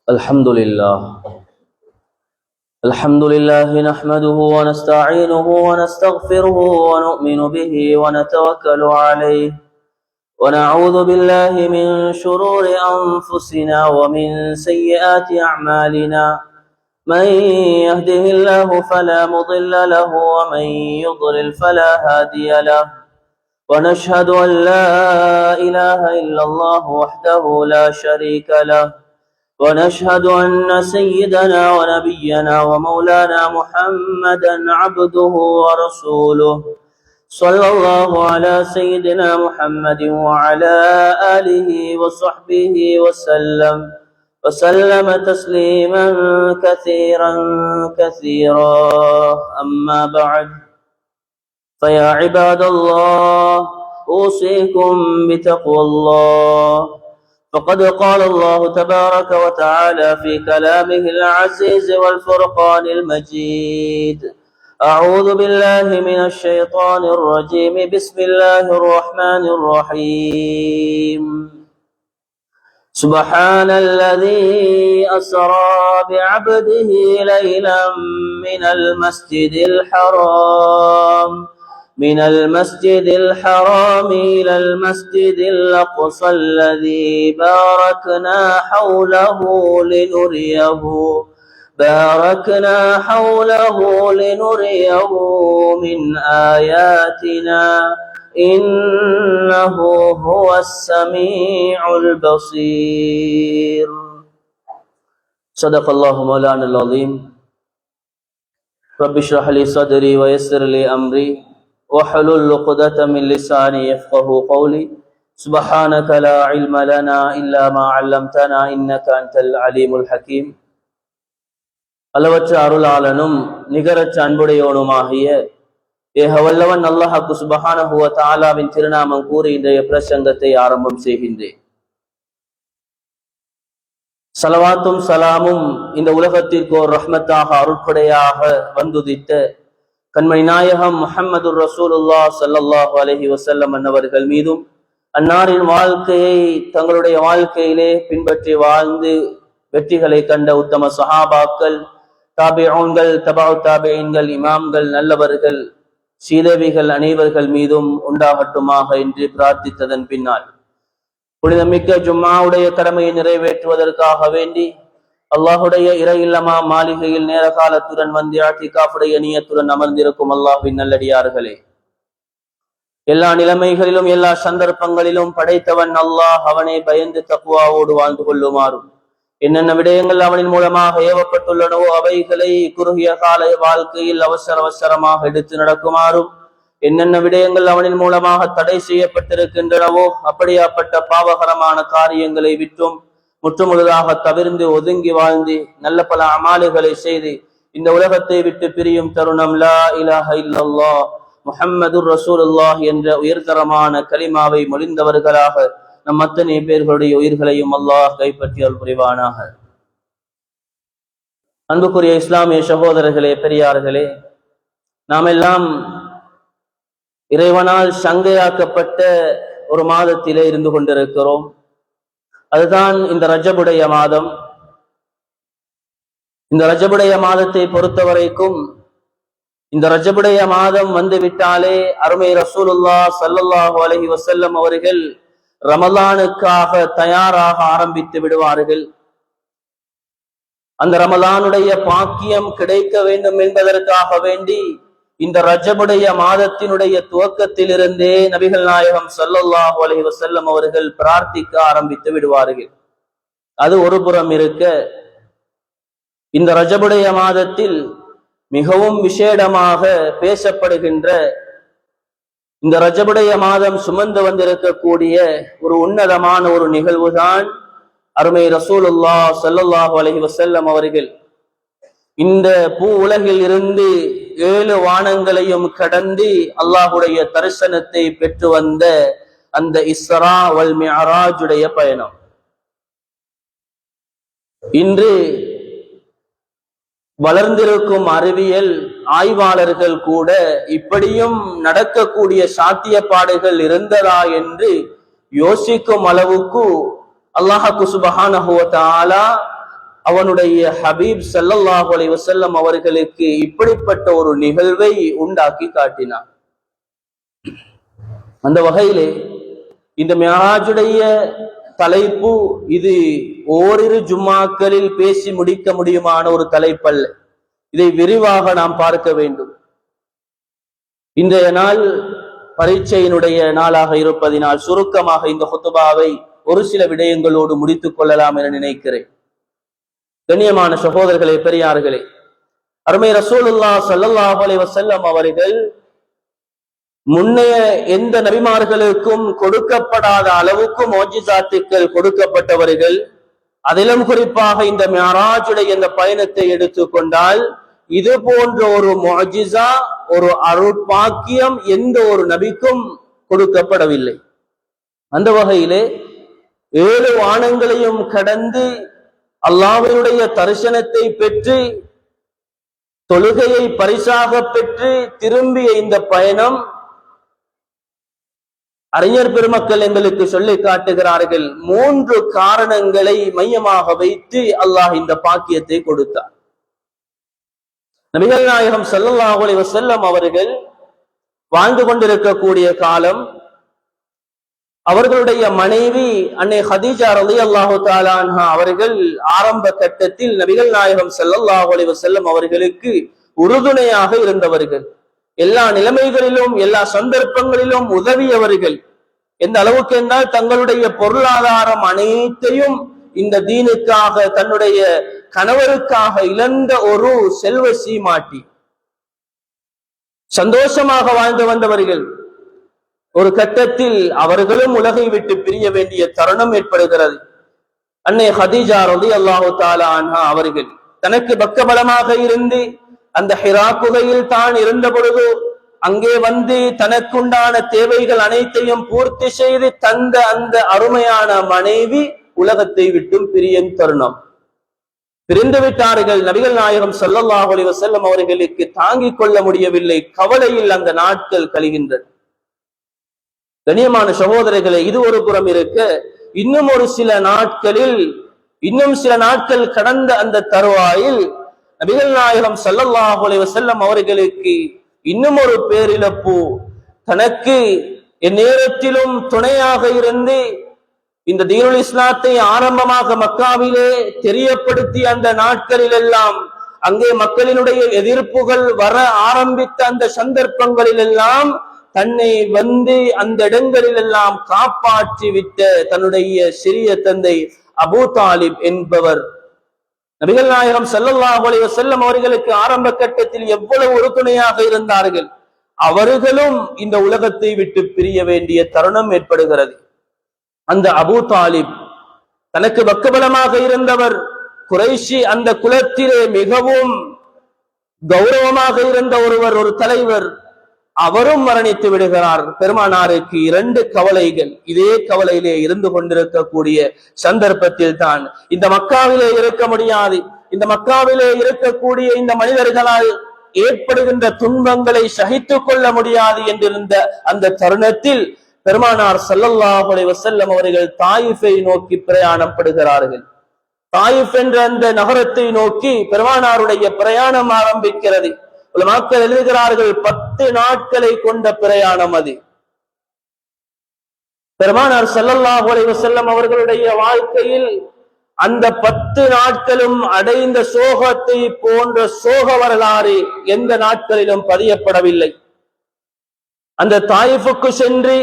الحمد لله نحمده ونستعينه ونستغفره ونؤمن به ونتوكل عليه ونعوذ بالله من شرور أنفسنا ومن سيئات أعمالنا من يهده الله فلا مضل له ومن يضلل فلا هادي له ونشهد أن لا إله إلا الله وحده لا شريك له ونشهد أن سيدنا ونبينا ومولانا محمدا عبده ورسوله صلى الله على سيدنا محمد وعلى آله وصحبه وسلم تسليما كثيرا أما بعد فيا عباد الله أوصيكم بتقوى الله فقد قال الله تبارك وتعالى في كلامه العزيز والفرقان المجيد أعوذ بالله من الشيطان الرجيم بسم الله الرحمن الرحيم سبحان الذي أسرى بعبده ليلا من المسجد الحرام إلى المسجد الأقصى الذي باركنا حوله لنريه من آياتنا إنه هو السميع البصير. صدق الله مولانا العظيم. رب اشرح لي صدري ويسر لي أمري وحلل عقدة من لساني يفقهوا قولي. سبحانك لا علم لنا إلا ما علمتنا إنك أنت العليم الحكيم. அளவற்ற அருளாளனும் நிகரற்ற அன்புடையவனுமாகிய ஏகவல்லவன் அல்லாஹ் சுப்ஹானஹு வ தஆலாவின் திருநாமம் கூறி இன்றைய பிரசங்கத்தை ஆரம்பம் செய்கின்றேன். ஸலவாத்தும் ஸலாமும் இந்த உலகத்திற்கு ஒரு ரஹ்மத்தாக அருட்கொடையாக வந்துதித்த கண்மணி நாயகம் முஹம்மதுர் ரசூலுல்லாஹ் ஸல்லல்லாஹு அலைஹி வஸல்லம் அன்னவர்கள் மீதும் அன்னாரின் வாழ்க்கையை தங்களுடைய வாழ்க்கையிலே பின்பற்றி வாழ்ந்து வெற்றிகளை கண்ட உத்தம சஹாபாக்கள், தாபிஊன்கள், தபஉ தாபிஈன்கள், இமாம்கள், நல்லவர்கள், சீதவிகள் அனைவர்கள் மீதும் உண்டாகட்டுமாக என்று பிரார்த்தித்ததன் பின்னால் புனிதமிக்க ஜும்மாவுடைய கடமையை நிறைவேற்றுவதற்காக வேண்டி அல்லாஹுடைய இறை இல்லமா மாளிகையில் நேர காலத்துடன் வந்து இஅ்திகாஃபுடைய நியத்துடன் அமர்ந்திருக்கும் அல்லாஹ்வின் நல்லடியார்களே, எல்லா நிலைமைகளிலும் எல்லா சந்தர்ப்பங்களிலும் படைத்தவன் அல்லாஹ், அவனை பயந்து தக்வாவோடு வாழ்ந்து கொள்ளுமாறும், என்னென்ன விடயங்கள் அவனின் மூலமாக ஏவப்பட்டுள்ளனவோ அவைகளை குறுகிய கால வாழ்க்கையில் அவசரமாக எடுத்து நடக்குமாறும், என்னென்ன விடயங்கள் அவனின் மூலமாக தடை செய்யப்பட்டிருக்கின்றனவோ அப்படியாப்பட்ட பாவகரமான காரியங்களை விட்டும் முற்றுமுழுதாக தவிர்ந்து ஒதுங்கி வாழ்ந்து நல்ல பல அமாலுகளை செய்து இந்த உலகத்தை விட்டு பிரியும் தருணம் லா இலாஹ இல்லல்லாஹ் முஹம்மதுர் ரசூலுல்லாஹ் என்ற உயர்தரமான கலிமாவை மொழிந்தவர்களாக நம் அத்தனை பேர்களுடைய உயிர்களையும் அல்லாஹ் கைப்பற்றியல் புரிவானாக. அன்புக்குரிய இஸ்லாமிய சகோதரர்களே, பெரியார்களே, நாம் எல்லாம் இறைவனால் சங்கையாக்கப்பட்ட ஒரு மாதத்திலே இருந்து கொண்டிருக்கிறோம். அதுதான் இந்த ரஜபுடைய மாதம். இந்த ரஜபுடைய மாதத்தை பொறுத்தவரைக்கும் இந்த ரஜபுடைய மாதம் வந்துவிட்டாலே அருமை ரசூலுல்லாஹ் ஸல்லல்லாஹு அலைஹி வஸல்லம் அவர்கள் ரமலானுக்காக தயாராக ஆரம்பித்து விடுவார்கள். அந்த ரமலானுடைய பாக்கியம் கிடைக்க வேண்டும் என்பதற்காக வேண்டி இந்த ரஜபுடைய மாதத்தினுடைய துவக்கத்திலிருந்தே நபிகள் நாயகம் ஸல்லல்லாஹு அலைஹி வஸல்லம் அவர்கள் பிரார்த்திக்க ஆரம்பித்து விடுவார்கள். அது ஒரு புறம் இருக்க, இந்த ரஜபுடைய மாதத்தில் மிகவும் விசேடமாக பேசப்படுகின்ற இந்த ரஜபுடைய மாதம் சுமந்து வந்திருக்கக்கூடிய ஒரு உன்னதமான ஒரு நிகழ்வுதான் அருமை ரசூலுல்லாஹ் ஸல்லல்லாஹு அலைஹி வஸல்லம் அவர்கள் இந்த பூ உலகில் இருந்து 7 வானங்களையும் கடந்து அல்லாஹுடைய தரிசனத்தை பெற்று வந்த அந்த இஸ்ரா வல் மிஅராஜுடைய பயணம். இன்று வளர்ந்திருக்கும் அறிவியல் ஆய்வாளர்கள் கூட இப்படியும் நடக்கக்கூடிய சாத்தியப்பாடுகள் இருந்ததா என்று யோசிக்கும் அளவுக்கு அல்லாஹ் சுப்ஹானஹு வ தஆலா அவனுடைய ஹபீப் ஸல்லல்லாஹு அலைஹி வஸல்லம் அவர்களுக்கு இப்படிப்பட்ட ஒரு நிகழ்வை உண்டாக்கி காட்டினான். அந்த வகையிலே இந்த மிஅராஜுடைய தலைப்பு இது ஓரிரு ஜும்மாக்களில் பேசி முடிக்க முடியுமான ஒரு தலைப்பல்ல. இதை விரிவாக நாம் பார்க்க வேண்டும். இன்றைய நாள் பரீட்சையினுடைய நாளாக இருப்பதினால் சுருக்கமாக இந்த குத்துபாவை ஒரு சில விடயங்களோடு முடித்துக் கொள்ளலாம் என நினைக்கிறேன். கண்ணியமான சகோதரர்களே, பெரியார்களே, அருமை ரசூலுல்லாஹ் ஸல்லல்லாஹு அலைஹி வஸல்லம் அவர்கள் முன்னைய எந்த நபிமார்களுக்கும் கொடுக்கப்படாத அளவுக்கு மோஜிசாத்துக்கள் கொடுக்கப்பட்டவர்கள். அதிலும் குறிப்பாக இந்த மிஅராஜுடைய இந்த பயணத்தை எடுத்துக்கொண்டால் இது போன்ற ஒரு முஅஜிசா, ஒரு அருட்பாக்கியம் எந்த ஒரு நபிக்கும் கொடுக்கப்படவில்லை. அந்த வகையிலே 7 வானங்களையும் கடந்து அல்லாஹ்வினுடைய தரிசனத்தை பெற்று தொழுகையை பரிசாக பெற்று திரும்பிய இந்த பயணம் அறிஞர் பெருமக்கள் எங்களுக்கு சொல்லி காட்டுகிறார்கள். 3 காரணங்களை மையமாக வைத்து அல்லாஹ் இந்த பாக்கியத்தை கொடுத்தார். நபிகள் நாயகம் ஸல்லல்லாஹு அலைஹி வஸல்லம் அவர்கள் வாழ்ந்து கொண்டிருக்கக்கூடிய காலம், அவர்களுடைய மனைவி அன்னை ஹதீஜா ரலியல்லாஹு தஆலா அன்ஹா அவர்கள் ஆரம்ப கட்டத்தில் நபிகள் நாயகம் ஸல்லல்லாஹு அலைஹி வஸல்லம் அவர்களுக்கு உறுதுணையாக இருந்தவர்கள். எல்லா நிலைமைகளிலும் எல்லா சந்தர்ப்பங்களிலும் உதவியவர்கள். எந்த அளவுக்கு என்றால் தங்களுடைய பொருளாதாரம் அனைத்தையும் இந்த தீனுக்காக, தன்னுடைய கணவருக்காக இழந்த ஒரு செல்வ சீமாட்டி சந்தோஷமாக வாழ்ந்து வந்தவர்கள். ஒரு கட்டத்தில் அவர்களும் உலகை விட்டு பிரிய வேண்டிய தருணம் ஏற்படுகிறது. அன்னை ஹதீஜா ரலியல்லாஹு தஆலா அன்ஹா அவர்கள் தனக்கு பக்கபலமாக இருந்து அந்த ஹிரா குகையில் தான் இருந்த பொழுது அங்கே வந்து தனக்குண்டான தேவைகள் அனைத்தையும் பூர்த்தி செய்து தந்த அந்த அருமையான மனைவி உலகத்தை விட்டும் பிரியும் தருணம். பிரிந்து விட்டார்கள். நபிகள் நாயகம் ஸல்லல்லாஹு அலைஹி வஸல்லம் அவர்களுக்கு தாங்கிக் கொள்ள முடியவில்லை. கவலையில் அந்த நாட்கள் கழிகின்றன. கண்ணியமான சகோதரர்களே, இது ஒரு புறம் இருக்க, இன்னும் சில நாட்கள் கடந்த அந்த தருவாயில் நபிகள் நாயகம் ஸல்லல்லாஹு அலைஹி வஸல்லம் அவர்களுக்கு இன்னும் ஒரு பேரிழப்பு. தனக்கு எந்நேரத்திலும் துணையாக இருந்து இந்த தீனுல் இஸ்லாத்தை ஆரம்பமாக மக்காவிலே தெரியப்படுத்திய அந்த நாட்களில் எல்லாம், அங்கே மக்களினுடைய எதிர்ப்புகள் வர ஆரம்பித்த அந்த சந்தர்ப்பங்களில் எல்லாம் தன்னை வந்து அந்த இடங்களில் எல்லாம் காப்பாற்றி விட்ட தன்னுடைய சிறிய தந்தை அபூ தாலிப் என்பவர் நபிகள் நாயகம் ஸல்லல்லாஹு அலைஹி வஸல்லம் அவர்களுக்கு ஆரம்ப கட்டத்தில் எவ்வளவு உறுதுணையாக இருந்தார்கள். அவர்களும் இந்த உலகத்தை விட்டு பிரிய வேண்டிய தருணம் ஏற்படுகிறது. அந்த அபூ தாலிப் தனக்கு பக்கபலமாக இருந்தவர், குறைஷி அந்த குலத்திலே மிகவும் கௌரவமாக இருந்த ஒருவர், ஒரு தலைவர், அவரும் மரணித்து விடுகிறார். பெருமானாருக்கு 2 கவலைகள். இதே கவலையிலே இருந்து கொண்டிருக்கக்கூடிய சந்தர்ப்பத்தில் தான் இந்த மக்காவிலே இருக்க முடியாது, இந்த மக்காவிலே இருக்கக்கூடிய இந்த மனிதர்களால் ஏற்படுகின்ற துன்பங்களை சகித்துக் கொள்ள முடியாது என்றிருந்த அந்த தருணத்தில் பெருமானார் ஸல்லல்லாஹு அலைஹி வஸல்லம் அவர்கள் தாயிஃபை நோக்கி பிரயாணம் படுகிறார்கள். தாயிஃப் என்ற அந்த நகரத்தை நோக்கி பெருமானாருடைய பிரயாணம் ஆரம்பிக்கிறது. உலமாக்கள் எழுதுகிறார்கள் 10 நாட்களை கொண்ட பிரயாணம் அது. பெருமானார் ஸல்லல்லாஹு அலைஹி வஸல்லம் அவர்களுடைய வாழ்க்கையில் அந்த 10 நாட்களும் அடைந்த சோகத்தை போன்ற சோக வரலாறு எந்த நாட்களிலும் பதியப்படவில்லை. அந்த தாயிஃபுக்கு சென்று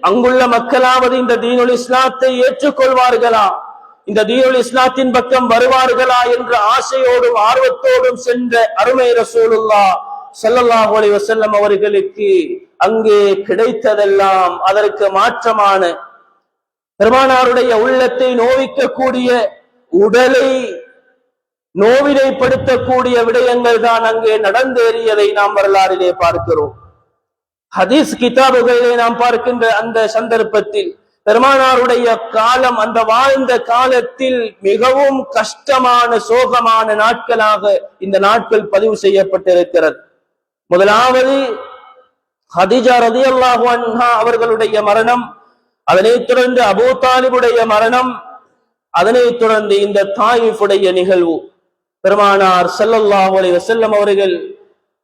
அங்குள்ள மக்களாவது இந்த தீனுல் இஸ்லாத்தை ஏற்றுக்கொள்வார்களா, இந்த தீனுல் இஸ்லாத்தின் பக்கம் வருவார்களா என்ற ஆசையோடும் ஆர்வத்தோடும் சென்ற அருமை ரசூலுல்லாஹ் ஸல்லல்லாஹு அலைஹி வஸல்லம் அவர்களுக்கு அங்கே கிடைத்ததெல்லாம் அதற்கு மாற்றமான, பெருமானாருடைய உள்ளத்தை நோவிக்கக்கூடிய, உடலை நோவினைப்படுத்தக்கூடிய விடயங்கள் தான் அங்கே நடந்தேறியதை நாம் வரலாறிலே பார்க்கிறோம். ஹதீஸ் கிதாபுகளிலே நாம் பார்க்கின்ற அந்த சந்தர்ப்பத்தில் பெருமானாருடைய காலம், அந்த வாழ்ந்த காலத்தில் மிகவும் கஷ்டமான சோகமான நாட்களாக இந்த நாட்கள் பதிவு செய்யப்பட்டிருக்கிறது. முதலாவது ஹதீஜா ரலியல்லாஹு அன்ஹா அவர்களுடைய மரணம், அதனைத் தொடர்ந்து அபூ தாலிபுடைய மரணம், அதனைத் தொடர்ந்து இந்த தாயிஃபுடைய நிகழ்வு, பெருமானார் ஸல்லல்லாஹு அலைஹி வஸல்லம் அவர்கள்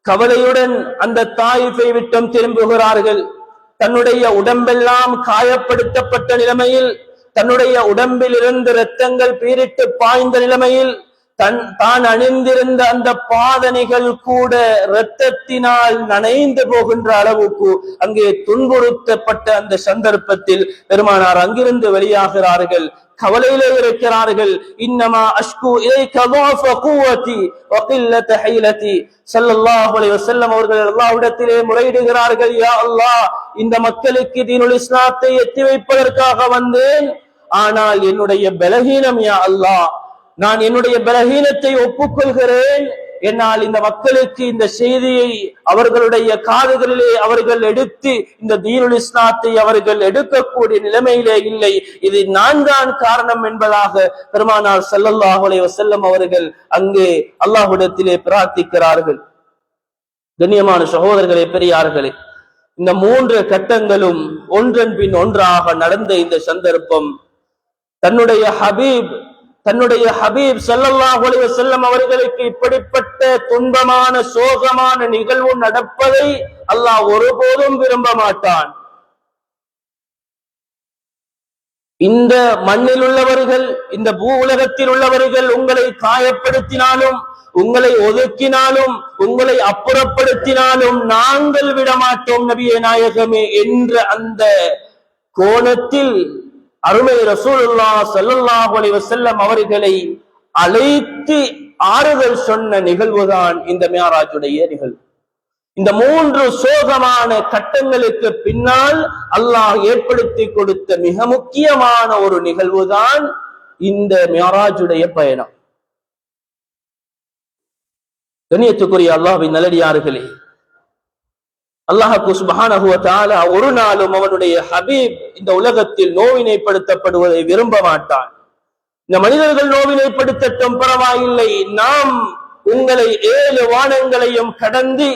கவலையுடன் அந்த தாயிஃபை விட்டும் திரும்புகிறார்கள். தன்னுடைய உடம்பெல்லாம் காயப்படுத்தப்பட்ட நிலைமையில், தன்னுடைய உடம்பில் இருந்து இரத்தங்கள் பீரிட்டு பாய்ந்த நிலைமையில், தான் அணிந்திருந்த அந்த பாதணிகள் கூட இரத்தத்தினால் நனைந்து போகின்ற அளவுக்கு அங்கே துன்புறுத்தப்பட்ட அந்த சந்தர்ப்பத்தில் பெருமானார் அங்கிருந்து வெளியாகிறார்கள். கவலையிலே இருக்கிறார்கள். இன்னமா அஷ்கு இலைக ضعف قوتي وقلة حيلتي ஸல்லல்லாஹு அலைஹி வஸல்லம் அவர்கள் அல்லாஹ்விடத்திலே முறையிடுகிறார்கள். யா அல்லாஹ், இந்த மக்களுக்கு தீனுல் இஸ்லாத்தை எத்தி வைப்பதற்காக வந்தேன், ஆனால் என்னுடைய பலகீனம் யா அல்லாஹ், நான் என்னுடைய பலகீனத்தை ஒப்புக்கொள்கிறேன். என்னால் இந்த மக்களுக்கு இந்த செய்தியை அவர்களுடைய காதுகளிலே அவர்கள் எடுத்து இந்த தீனுல் இஸ்லாத்தை அவர்கள் எடுக்கக்கூடிய நிலைமையிலே இல்லை, இது நான் தான் காரணம் என்பதாக பெருமானார் ஸல்லல்லாஹு அலைஹி வஸல்லம் அவர்கள் அங்கே அல்லாஹ்விடத்திலே பிரார்த்திக்கிறார்கள். கண்ணியமான சகோதரர்களே, பெரியார்களே, இந்த 3 கட்டங்களும் ஒன்றன் பின் ஒன்றாக நடந்த இந்த சந்தர்ப்பம் தன்னுடைய ஹபீப் ஸல்லல்லாஹு அலைஹி வஸல்லம் அவர்களுக்கு இப்படிப்பட்ட துன்பமான சோகமான நிகழ்வு நடப்பதை அல்லாஹ் ஒருபோதும் விரும்ப மாட்டான். இந்த மண்ணில் உள்ளவர்கள், இந்த பூ உலகத்தில் உள்ளவர்கள் உங்களை காயப்படுத்தினாலும், உங்களை ஒதுக்கினாலும், உங்களை அப்புறப்படுத்தினாலும் நாங்கள் விடமாட்டோம் நபியே நாயகமே என்ற அந்த கோணத்தில் அருமை ரசூலுல்லாஹ் ஸல்லல்லாஹு அலைஹி வஸல்லம் அவர்களை அழைத்து ஆறுதல் சொன்ன நிகழ்வுதான் இந்த மிஅராஜுடைய நிகழ்வு. இந்த 3 சோகமான கட்டங்களுக்கு பின்னால் அல்லாஹ் ஏற்படுத்தி கொடுத்த மிக முக்கியமான ஒரு நிகழ்வுதான் இந்த மிஅராஜுடைய பயணம். கண்ணியத்துக்குரிய அல்லாஹ்வின் நல்லடியார்களே, அல்லாஹ் சுப்ஹானஹு வ தஆலா ஒரு நாளும் அவனுடைய ஹபீப் இந்த உலகத்தில் நோவினைப்படுத்தப்படுவதை விரும்ப மாட்டான். இந்த மனிதர்கள் நோவினைப்படுத்தட்டும் பரவாயில்லை, நாம் உங்களை 7 வானங்களையும் கடந்து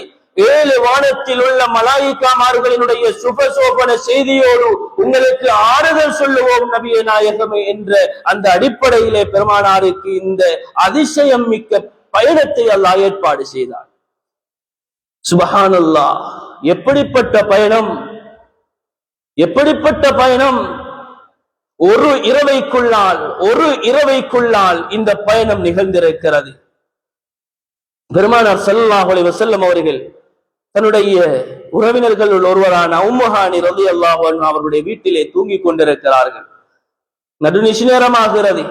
7 வானத்தில் உள்ள மலாயிகாமார்களினுடைய சுபசோபன செய்தியோடு உங்களுக்கு ஆறுதல் சொல்லுவோம் நபியே நாயகமே என்ற அந்த அடிப்படையிலே பெருமானாருக்கு இந்த அதிசயம் மிக்க பயணத்தை அல்லாஹ் ஏற்பாடு செய்தார். சுப்ஹானல்லாஹ், எப்படிப்பட்ட பயணம், எப்படிப்பட்ட பயணம்! ஒரு இரவைக்குள்ளால் இந்த பயணம் நிகழ்ந்திருக்கிறது. பெருமானார் ஸல்லல்லாஹு அலைஹி வஸல்லம் அவர்கள் தன்னுடைய உறவினர்களுள் ஒருவரான உம்மஹானி ரலியல்லாஹு அன்ஹா அவர்களுடைய வீட்டிலே தூங்கிக் கொண்டிருக்கிறார்கள். நடுநிசி நேரமாகிறது.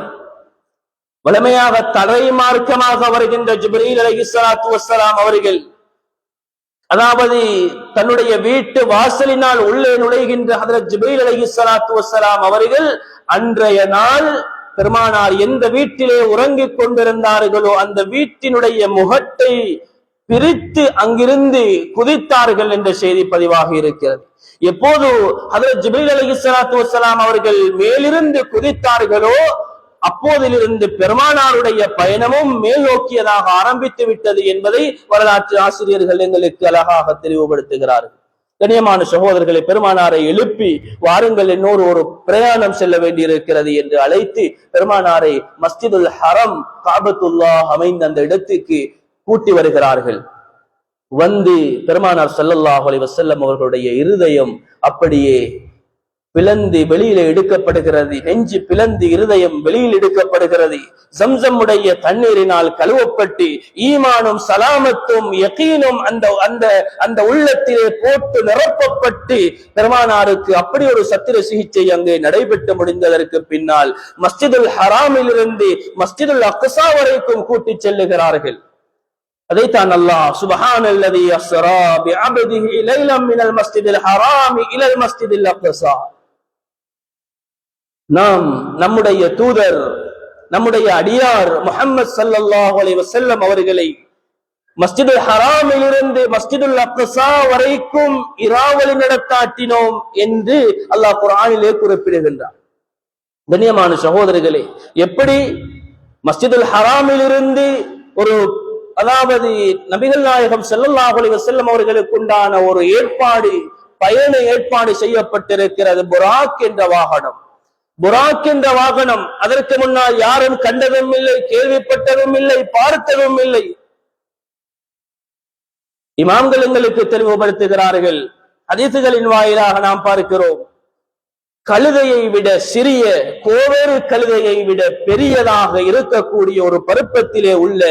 வலிமையாக தரை மார்க்கமாக வருகின்ற ஜிப்ரீல் அலைஹிஸ்ஸலாத்து வஸ்ஸலாம் அவர்கள், அதாவது தன்னுடைய வீட்டு வாசலினால் உள்ளே நுழைகின்ற ஹஜ்ரத் ஜிப்ரீல் அலைஹிஸ்ஸலாத்து வஸ்ஸலாம் அவர்கள் அன்றைய நாள் பெருமானார் எந்த வீட்டிலே உறங்கிக் கொண்டிருந்தார்களோ அந்த வீட்டினுடைய முகட்டை பிரித்து அங்கிருந்து குதித்தார்கள் என்ற செய்தி பதிவாக இருக்கிறது. எப்போது ஹஜ்ரத் ஜிப்ரீல் அலைஹிஸ்ஸலாத்து வஸ்ஸலாம் அவர்கள் மேலிருந்து குதித்தார்களோ அப்போதிலிருந்து பெருமானாருடைய பயணமும் மேல் நோக்கியதாக ஆரம்பித்து விட்டது என்பதை வரலாற்று ஆசிரியர்கள் எங்களுக்கு அழகாக தெளிவுபடுத்துகிறார்கள். கண்ணியமான சகோதரர்களை, பெருமானாரை எழுப்பி வாருங்கள், இன்னொரு ஒரு பிரயாணம் செல்ல வேண்டியிருக்கிறது என்று அழைத்து பெருமானாரை மஸ்ஜிதுல் ஹரம் காபத்துல்லாஹ் அமைந்த அந்த இடத்துக்கு கூட்டி வருகிறார்கள். வந்து பெருமானார் ஸல்லல்லாஹு அலைஹி வஸல்லம் அவர்களுடைய இருதயம் அப்படியே பிளந்து வெளியில எடுக்கப்படுகிறது. நெஞ்சு பிளந்து இருதயம் வெளியில் எடுக்கப்படுகிறது. ஜம்சமுடைய தண்ணீரினால் கழுவப்பட்டு ஈமானும் சலாமத்தும் யகீனும் அந்த உள்ளத்திலே போட்டு நிரப்பப்பட்டு பெருமானாருக்கு அப்படி ஒரு சத்திர சிகிச்சை அங்கே நடைபெற்று முடிந்ததற்கு பின்னால் மஸ்ஜிதுல் ஹராமில் இருந்து மஸ்ஜிதுல் அக்ஸா வரைக்கும் கூட்டி செல்லுகிறார்கள். அதைத்தான் அல்லாஹ் சுப்ஹானல்லதி அஸ்ரா பிஅப்திஹி லைலம் மினல் மஸ்ஜிதில் ஹராமி இலல் மஸ்ஜிதில் அக்ஸா. நாம் நம்முடைய தூதர், நம்முடைய அடியார் முஹம்மது ஸல்லல்லாஹு அலைஹி வஸல்லம் அவர்களை மஸ்ஜிதுல் ஹராமில் இருந்து மஸ்ஜிதுல் அக்ஸா வரைக்கும் இராவலி நடத்தாட்டினோம் என்று அல்லாஹ் குர்ஆனிலே குறிப்பிடுகின்றார். கண்ணியமான சகோதரர்களே, எப்படி மஸ்ஜிதுல் ஹராமில் இருந்து அதாவது நபிகள் நாயகம் ஸல்லல்லாஹு அலைஹி வஸல்லம் அவர்களுக்கு உண்டான ஒரு பயண ஏற்பாடு செய்யப்பட்டிருக்கிறது. புராக் என்ற வாகனம் புராக் என்ற வாகனம், அதற்கு முன்னால் யாரும் கண்டதும் இல்லை, கேள்விப்பட்டதும் இல்லை, பார்த்ததும் இல்லை. இமாம்கள் எங்களுக்கு தெளிவுபடுத்துகிறார்கள். ஹதீசுகளின் வாயிலாக நாம் பார்க்கிறோம், கழுதையை விட சிறிய, கோவேறு கழுதையை விட பெரியதாக இருக்கக்கூடிய ஒரு பருப்பத்திலே உள்ள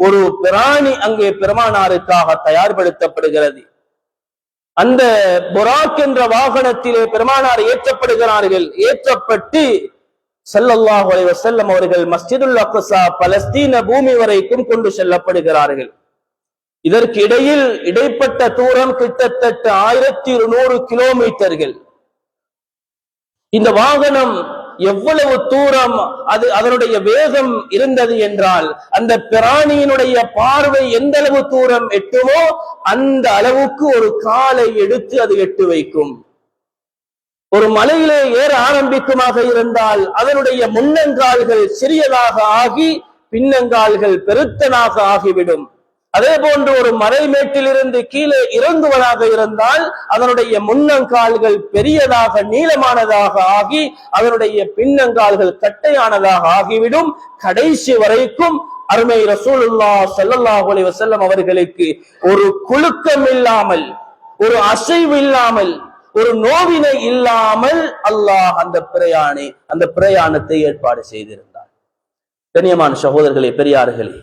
ஒரு பிராணி அங்கே பெருமானாருக்காக தயார்படுத்தப்படுகிறது. அந்த புராக் என்ற வாகனத்திலே பெருமானார் ஏற்றப்படுகிறார்கள். ஏற்றப்பட்டு ஸல்லல்லாஹு அலைஹி வஸல்லம் அவர்கள் மஸ்ஜிதுல் அக்ஸா பலஸ்தீன பூமி வரைக்கும் கொண்டு செல்லப்படுகிறார்கள். இதற்கு இடைப்பட்ட தூரம் கிட்டத்தட்ட 1200 கிலோமீட்டர்கள். இந்த வாகனம் எவ்வளவு தூரம் அதனுடைய வேகம் இருந்தது என்றால், அந்த பிராணியினுடைய பார்வை எந்த அளவு தூரம் எட்டுமோ அந்த அளவுக்கு ஒரு காலை எடுத்து அது எட்டு வைக்கும். ஒரு மலையிலே ஏற ஆரம்பிக்குமாக இருந்தால் அதனுடைய முன்னங்கால்கள் சிறியதாக ஆகி பின்னங்கால்கள் பெருத்தனாக ஆகிவிடும். அதே போன்று ஒரு மலைமேட்டிலிருந்து கீழே இறங்குவதாக இருந்தால் அதனுடைய முன்னங்கால்கள் பெரியதாக நீளமானதாக ஆகி அதனுடைய பின்னங்கால்கள் கட்டையானதாக ஆகிவிடும். கடைசி வரைக்கும் அருமை ரசூலுல்லாஹ் ஸல்லல்லாஹு அலைஹி வஸல்லம் அவர்களுக்கு ஒரு குலுக்கம் இல்லாமல், ஒரு அசைவு இல்லாமல், ஒரு நோவினை இல்லாமல் அல்லாஹ் அந்த பிரயாணத்தை ஏற்பாடு செய்திருந்தார். கண்ணியமான சகோதரர்களே, பெரியார்களே,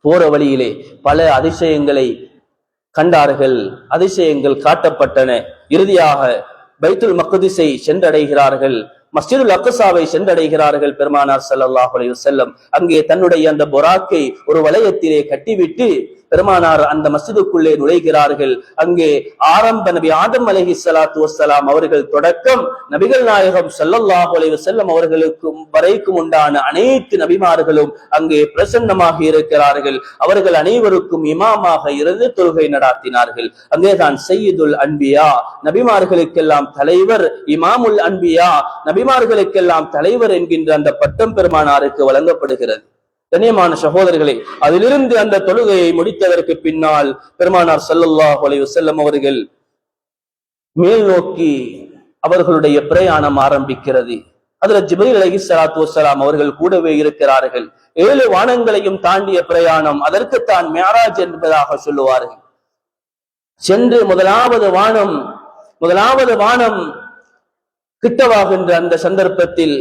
போற வழியிலே பல அதிசயங்களை கண்டார்கள், அதிசயங்கள் காட்டப்பட்டன. இறுதியாக பைத்துல் மக்திஸை சென்றடைகிறார்கள், மஸ்ஜிதுல் அக்ஸாவை சென்றடைகிறார்கள். பெருமானார் ஸல்லல்லாஹு அலைஹி வஸல்லம் அங்கே தன்னுடைய அந்த புராக்கை ஒரு வளையத்திலே கட்டிவிட்டு பெருமானார் அந்த மஸ்ஜிதுக்குள்ளே நுழைகிறார்கள். அங்கே ஆரம்ப நபி ஆதம் அலைஹிஸ்ஸலாத்து வஸ்ஸலாம் அவர்கள் தொடக்கம் நபிகள் நாயகம் ஸல்லல்லாஹு அலைஹி வஸல்லம் அவர்களுக்கும் வரைக்கும் உண்டான அனைத்து நபிமார்களும் அங்கே பிரசன்னமாகி இருக்கிறார்கள். அவர்கள் அனைவருக்கும் இமாமாக இருந்து தொழுகை நடாத்தினார்கள். அங்கேதான் சையீதுல் அன்பியா, நபிமார்களுக்கெல்லாம் தலைவர், இமாமுல் அன்பியா, நபிமார்களுக்கெல்லாம் தலைவர் என்கின்ற அந்த பட்டம் பெருமானாருக்கு வழங்கப்படுகிறது. கண்ணியமான சகோதரர்களே, அதிலிருந்து அந்த தொழுகையை முடித்ததற்கு பின்னால் பெருமானார் ஸல்லல்லாஹு அலைஹி வஸல்லம் அவர்கள் மேல் நோக்கி அவர்களுடைய பிரயாணம் ஆரம்பிக்கிறது. ஹஜ்ரத் ஜிப்ரீல் அலைஹிஸ்ஸலாத்து வஸ்ஸலாம் அவர்கள் கூடவே இருக்கிறார்கள். 7 வானங்களையும் தாண்டிய பிரயாணம், அதற்குத்தான் மிஅராஜ் என்பதாக சொல்லுவார்கள். சென்று முதலாவது வானம் கிட்டவாகின்ற அந்த சந்தர்ப்பத்தில்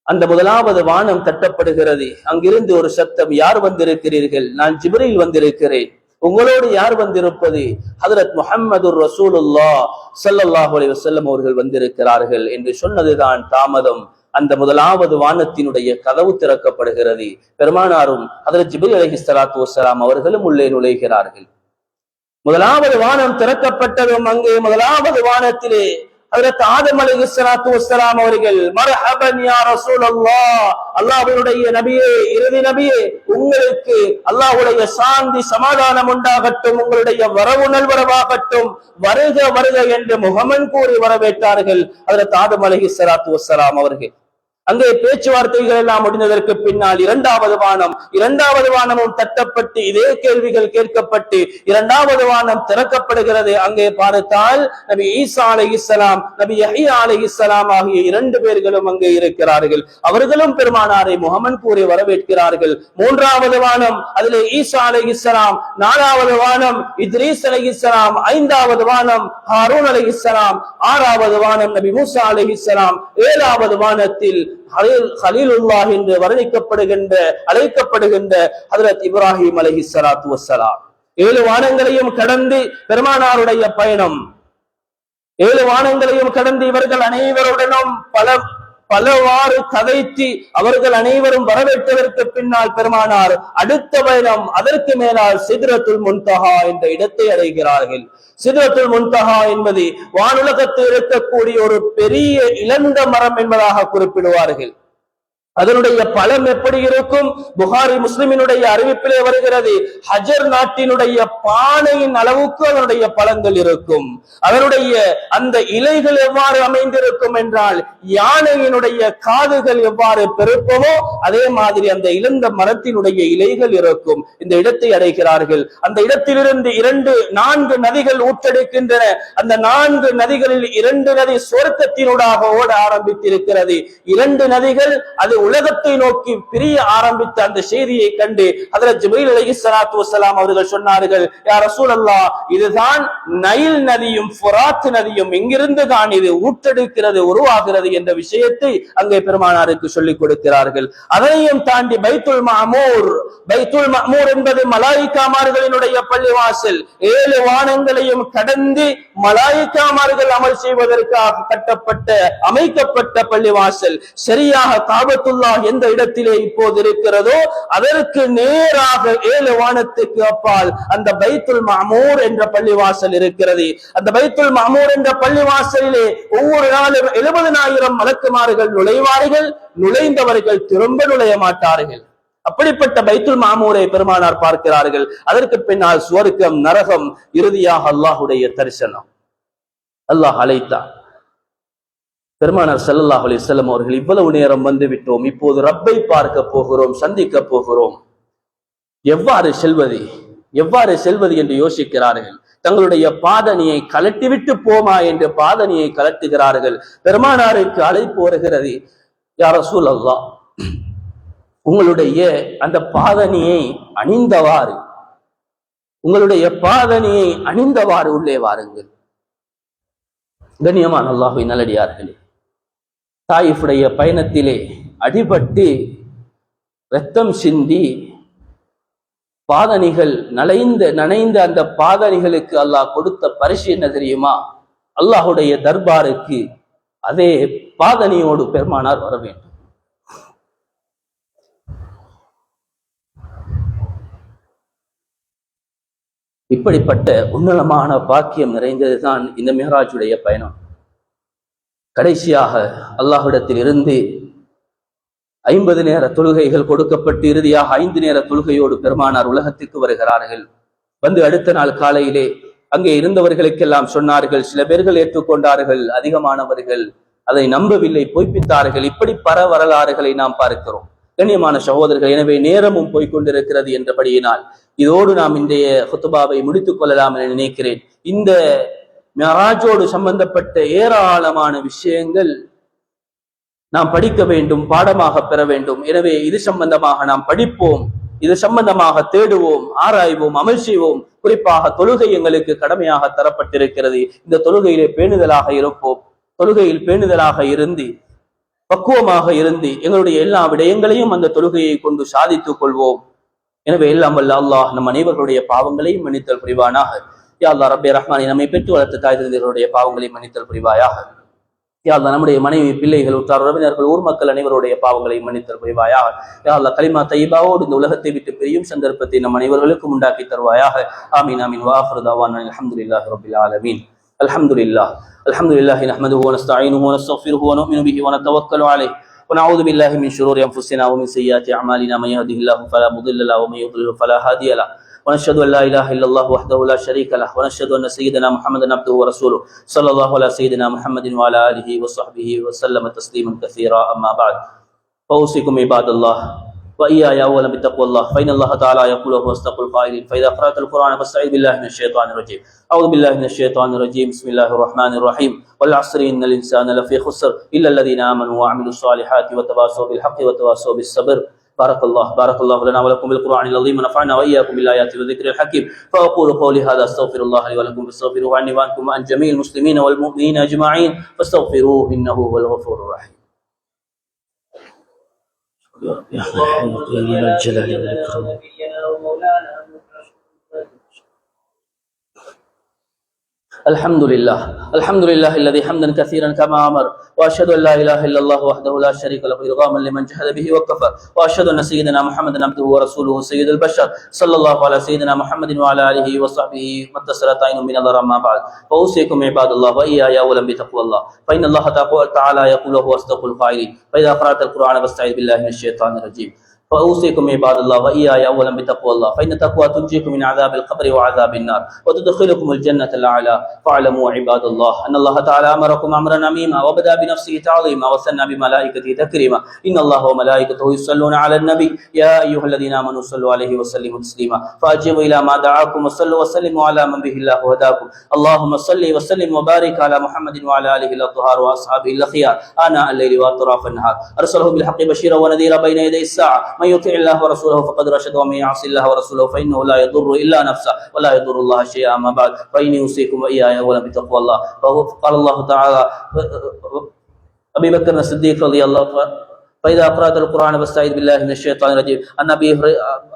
அந்த முதலாவது வானம் தட்டப்படுகிறது. அங்கிருந்து ஒரு சத்தம், யார் வந்திருக்கிறீர்கள்? நான் ஜிப்ரீல் வந்திருக்கிறேன். உங்களோடு யார் வந்திருப்பது? ஹஜ்ரத் முஹம்மதுர் ரசூலுல்லாஹ் ஸல்லல்லாஹு அலைஹி வஸல்லம் அவர்கள் வந்திருக்கிறார்கள் என்று சொன்னதுதான் தாமதம். அந்த முதலாவது வானத்தினுடைய கதவு திறக்கப்படுகிறது. பெருமானாரும் ஹஜ்ரத் ஜிப்ரீல் அலைஹிஸ்ஸலாத்து வஸ்ஸலாம் அவர்களும் உள்ளே நுழைகிறார்கள். முதலாவது வானம் திறக்கப்பட்டதும் அங்கே முதலாவது வானத்திலே ஹஜ்ரத் ஆதம் அலைஹிஸ்ஸலாத்து வஸ்ஸலாம் அவர்கள், மர்ஹபன் யா ரசூலல்லாஹ், அல்லாஹ்வுடைய நபியே, இறுதி நபியே, உங்களுக்கு அல்லாஹ்வுடைய சாந்தி சமாதானம் உண்டாகட்டும், உங்களுடைய வரவு நல்வரவாகட்டும், வருக வருக என்று முகமன் கூறி வரவேற்றார்கள் ஹஜ்ரத் ஆதம் அலைஹிஸ்ஸலாத்து வஸ்ஸலாம் அவர்கள். அங்கே பேச்சுவார்த்தைகள் எல்லாம் முடிந்ததற்கு பின்னால் இரண்டாவது வானமும் தட்டப்பட்டு இதே கேள்விகள் கேட்கப்பட்டு இரண்டாவது வானம் திறக்கப்படுகிறது. அங்கே பார்த்தால் நபி ஈசா அலைஹிஸ்ஸலாம், நபி யஹ்யா அலைஹிஸ்ஸலாம் ஆகிய 2 பேர்களும் அங்கே இருக்கிறார்கள். அவர்களும் பெருமானாரை முகமன் கூறி வரவேற்கிறார்கள். மூன்றாவது வானம், அதிலே ஈசா அலைஹிஸ்ஸலாம், 4வது வானம் இத்ரீஸ் அலைஹிஸ்ஸலாம், 5வது வானம் ஹாரூன் அலைஹிஸ்ஸலாம், 6வது வானம் நபி மூசா அலைஹிஸ்ஸலாம், 7வது வானத்தில் ஹலீலுல்லாஹ் என்று அழைக்கப்படுகின்ற ஹஜ்ரத் இப்ராஹிம் அலைஹிஸ்ஸலாத்து வஸ்ஸலாம். 7 வானங்களையும் கடந்து பெருமானாருடைய பயணம். 7 வானங்களையும் கடந்து இவர்கள் அனைவருடனும் பலவாறு கதைத்து அவர்கள் அனைவரும் வரவேற்றதற்கு பின்னால் பெருமானார் அடுத்த பயணம், அதற்கு மேலால் சித்ரத்துல் முன்தஹா என்ற இடத்தை அடைகிறார்கள். சித்ரத்துல் முன்தஹா என்பது வானுலகத்தில் இருக்கக்கூடிய ஒரு பெரிய இளந்த மரம் என்பதாக குறிப்பிடுவார்கள். அதனுடைய பலம் எப்படி இருக்கும்? புகாரி முஸ்லிமினுடைய அறிவிப்பிலே வருகிறது, ஹஜர் நாட்டினுடைய பானையின் அளவுக்கு அதனுடைய பலங்கள் இருக்கும். அதனுடைய அந்த இலைகள் எவ்வாறு அமைந்திருக்கும் என்றால், யானையினுடைய காதுகள் எவ்வாறு பெருப்பமோ அதே மாதிரி அந்த இழந்த மரத்தினுடைய இலைகள் இருக்கும். இந்த இடத்தை அடைகிறார்கள். அந்த இடத்திலிருந்து 4 நதிகள் ஊற்றெடுக்கின்றன. அந்த 4 நதிகளில் 2 நதி சுவர்க்கத்தினூடாக ஓட ஆரம்பித்திருக்கிறது. 2 நதிகள் அது உலகத்தை நோக்கி பிரிய ஆரம்பித்த அந்த செய்தியை கண்டு ஹஜ்ரத் ஜிப்ரீல் அலைஹிஸ்ஸலாத்து வஸ்ஸலாம் அவர்கள் சொன்னார்கள், யா ரசூலல்லாஹ், இதுதான் நைல் நதியும் ஃபுராத் நதியும், இங்கிருந்து தான் இது ஊற்றெடுக்கிறது, உருவாகிறது என்ற விஷயத்தை அங்கே பெருமானாருக்கு சொல்லிக் கொடுக்கிறார்கள். அதனையும் தாண்டி பைத்துல் மஅமூர் என்பது மலாயிகாமார்களினுடைய பள்ளிவாசல். 7 வானங்களையும் கடந்து மலாயிகாமார்கள் அமல் செய்வதற்காக அமைக்கப்பட்ட பள்ளிவாசல். சரியாக காபத்துல் எந்த இடத்திலே இப்போது இருக்கிறதோ அதற்கு நேராக 7 வானத்துக்கு அப்பால் அந்த பைத்துல் மஅமூர் என்ற பள்ளிவாசல் இருக்கிறது. அந்த பைத்துல் மஅமூர் என்ற பள்ளிவாசலிலே ஒவ்வொரு நாளும் 70,000 மலக்குமார்கள் நுழைவார்கள். நுழைந்தவர்கள் திரும்ப நுழைய மாட்டார்கள். அப்படிப்பட்ட பைத்துல் மஅமூரை பெருமானார் பார்க்கிறார்கள். அதற்கு பின்னால் சுவர்க்கம், நரகம், இறுதியாக அல்லாஹ்வுடைய தரிசனம். அல்லாஹ் அழைத்தார். பெருமானார் ஸல்லல்லாஹு அலைஹி வஸல்லம் அவர்கள், இவ்வளவு நேரம் வந்து விட்டோம், இப்போது ரப்பை பார்க்க போகிறோம், சந்திக்க போகிறோம், எவ்வாறு செல்வது என்று யோசிக்கிறார்கள். தங்களுடைய பாதணியை கலட்டிவிட்டு போமா என்று பாதணியை கலட்டுகிறார்கள். பெருமானாருக்கு அழைப்பு வருகிறது, யா ரசூலல்லாஹ், உங்களுடைய அந்த பாதணியை அணிந்தவாறு உள்ளே வாருங்கள். கண்ணியமான அல்லாஹ்வின் நல்லடியார்களே, தாயிஃபுடைய பயணத்திலே அடிபட்டு ரத்தம் சிந்தி பாதணிகள் நனைந்த அந்த பாதணிகளுக்கு அல்லாஹ் கொடுத்த பரிசு என்ன தெரியுமா? அல்லாஹுடைய தர்பாருக்கு அதே பாதணியோடு பெருமானார் வர வேண்டும். இப்படிப்பட்ட உன்னதமான பாக்கியம் நிறைந்ததுதான் இந்த மிஹ்ராஜுடைய பயணம். கடைசியாக அல்லாஹ்விடத்தில் இருந்து 50 நேர தொழுகைகள் கொடுக்கப்பட்டு இறுதியாக 5 நேர தொழுகையோடு பெருமானார் உலகத்திற்கு வருகிறார்கள். வந்து அடுத்த நாள் காலையிலே அங்கே இருந்தவர்களுக்கெல்லாம் சொன்னார்கள். சில பேர்கள் ஏற்றுக்கொண்டார்கள், அதிகமானவர்கள் அதை நம்பவில்லை, பொய்ப்பித்தார்கள். இப்படி பல வரலாறுகளை நாம் பார்க்கிறோம். கண்ணியமான சகோதரர்கள், எனவே நேரமும் போய்கொண்டிருக்கிறது என்றபடியினால் இதோடு நாம் இன்றைய குத்துபாவை முடித்துக் கொள்ளலாம் என நினைக்கிறேன். இந்த மிஅராஜோடு சம்பந்தப்பட்ட ஏராளமான விஷயங்கள் நாம் படிக்க வேண்டும், பாடமாக பெற வேண்டும். எனவே இது சம்பந்தமாக நாம் படிப்போம், இது சம்பந்தமாக தேடுவோம், ஆராய்வோம், அமல் செய்வோம். குறிப்பாக தொழுகை எங்களுக்கு கடமையாக தரப்பட்டிருக்கிறது. இந்த தொழுகையிலே பேணுதலாக இருப்போம். தொழுகையில் பேணுதலாக இருந்து பக்குவமாக இருந்து எங்களுடைய எல்லா விடயங்களையும் அந்த தொழுகையை கொண்டு சாதித்துக் கொள்வோம். எனவே எல்லாம் வல்ல அல்லாஹ் நம் அனைவர்களுடைய பாவங்களையும் மன்னித்தல் புரிவானாக. யா அல்லாஹ் ரப்பே ரஹ்மானே, நம்மை பெற்று வளர்த்த தாய் தந்தையருடைய பாவங்களை மன்னித்தல் புரிவாயாக. யா அல்லாஹ் நம்முடைய மனைவி, பிள்ளைகள், உற்றார் உறவினர்கள், ஊர் மக்கள் அனைவருடைய பாவங்களை மன்னித்தல் புரிவாயாக. யா அல்லாஹ் கலிமா தய்யிபாவோடு இந்த உலகத்தை விட்டு பிரியும் சந்தர்ப்பத்தை நம் அனைவர்களுக்கும் உண்டாக்கி தருவாயாக. ஆமீன் ஆமீன். வ ஆஃபிரு தஅவானா அல்ஹம்துலில்லாஹி ரப்பில் ஆலமீன். அல்ஹம்துலில்லாஹி நஹ்மதுஹு வ நஸ்தஈனுஹு வ நஸ்தக்ஃபிருஹு வ நு'மினு பிஹி வ நதவக்கலு அலைஹி ونعوذ بالله من شرور أنفسنا ومن سيئات أعمالنا، من يهده الله فلا مضل له ومن يضلل فلا هادي له، ونشهد أن لا إله إلا الله وحده لا شريك له، ونشهد أن سيدنا محمدا عبده ورسوله صلى الله على سيدنا محمد وعلى آله وصحبه وسلم تسليما كثيرا. أما بعد، فأوصيكم عباد الله وإياي أولا بتقوى الله، فإن الله تعالى يقول وهو أصدق القائلين: فإذا قرأت القرآن فاستعذ بالله من الشيطان الرجيم. أعوذ بالله من الشيطان الرجيم. بسم الله الرحمن الرحيم. والعصر إن الإنسان لفي خسر إلا الذين آمنوا وعملوا الصالحات وتواصوا بالحق وتواصوا بالصبر. بارك الله لنا ولكم بالقرآن العظيم، ونفعنا وإياكم بالآيات والذكر الحكيم. فأقول قولي هذا، أستغفر الله لي ولكم، فاستغفروه عني وعنكم وعن جميع المسلمين والمؤمنين أجمعين، فاستغفروه إنه هو الغفور الرحيم. يا الجلال والإكرام. الحمد لله الذي حمدا كثيرا كما أمر، وأشهد أن لا إله إلا الله وحده لا شريك له إرغاما لمن جحد به وكفر، وأشهد أن سيدنا محمدا عبده ورسوله سيد البشر صلى الله على سيدنا محمد وعلى آله وصحبه متصلت عين من الله. أما بعد، فأوصيكم عباد الله وإياي أولا بتقوى الله، فإن الله تعالى يقول هو أصدق القائلين: فإذا قرأت القرآن فاستعذ بالله من الشيطان الرجيم. فأوصيكم عباد الله وإياي أولا بتقوى الله، فإن التقوى تنجيكم من عذاب القبر وعذاب النار وتدخلكم الجنة الأعلى. فاعلموا عباد الله أن الله تعالى أمركم أمرا عميما، وبدأ بنفسه تعظيما وثنى بملائكته تكريما. إن الله وملائكته يصلون على النبي يا أيها الذين آمنوا صلوا عليه وسلموا تسليما. فأجيبوا إلى ما دعاكم وصلوا وسلموا على من به الله هداكم. اللهم صل وسلم وبارك على محمد وعلى آله الأطهار وأصحابه الأخيار آناء الليل وأطراف النهار. أرسله بالحق بشيرا ونذيرا بين يدي الساعة. من يطع الله ورسوله فقد رشد، ومن يعص الله ورسوله فإنه لا يضر إلا نفسه ولا يضر الله شيئا. أما بعد، فإني أوصيكم وإياي أولا بتقوى الله. قال الله تعالى: أبي بكر الصديق رضي الله عنه: فإذا قرأت القرآن فاستعذ بالله من الشيطان الرجيم. عن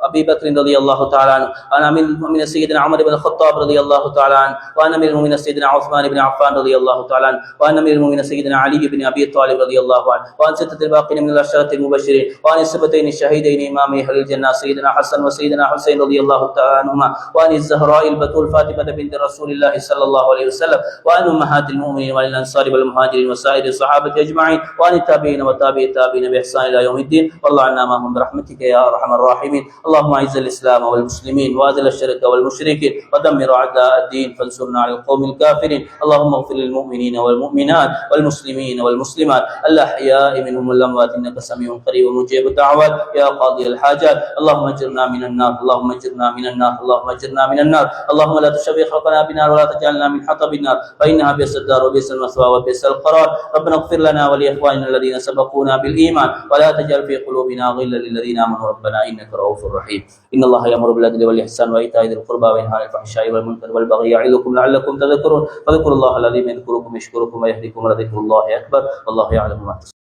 أبي بكر رضي الله تعالى عنه، عن أمير المؤمنين سيدنا عمر بن الخطاب رضي الله تعالى عنه، وعن أمير المؤمنين سيدنا عثمان بن عفان رضي الله تعالى عنه، وعن أمير المؤمنين سيدنا علي بن أبي طالب رضي الله عنه، وعن ستة الباقين من العشرة المبشرين، وعن السبتين الشهيدين إمام أهل الجنة سيدنا حسن وسيدنا حسين رضي الله تعالى عنهما، وعن الزهراء البتول فاطمة بنت رسول الله صلى الله عليه وسلم، وعن أمهات المؤمنين وعن الأنصار والمهاجرين وسائر الصحابة أجمعين، وعن التابعين وتابعي التابعين بإحسان إلى يوم الدين. والله عنا معهم برحمتك يا أرحم الراحمين. اللهم أعز الإسلام والمسلمين وأذل الشرك والمشركين ودمر أعداء الدين، فانصرنا على القوم الكافرين. اللهم اغفر للمؤمنين والمؤمنات والمسلمين والمسلمات الأحياء منهم والأموات، إنك سميع قريب مجيب الدعوات يا قاضي الحاجات. اللهم اجرنا من النار، اللهم اجرنا من النار، اللهم اجرنا من النار. اللهم لا تشوي خلقنا بنار ولا تجعلنا من حطب النار، فإنها بئس الدار وبئس المثوى وبئس القرار. ربنا اغفر لنا ولإخواننا الذين سبقونا بالإيمان، ولا تجعل في قلوبنا غلا للذين آمنوا ربنا إنك رؤوف رحيم. إن الله يأمر بالعدل والإحسان وإيتاء ذي القربى وينهى عن الفحشاء والمنكر والبغي يعظكم لعلكم تذكرون. فاذكروا الله العظيم يذكركم، يشكركم ويهديكم، ولذكر الله أكبر والله يعلم ما تصنعون.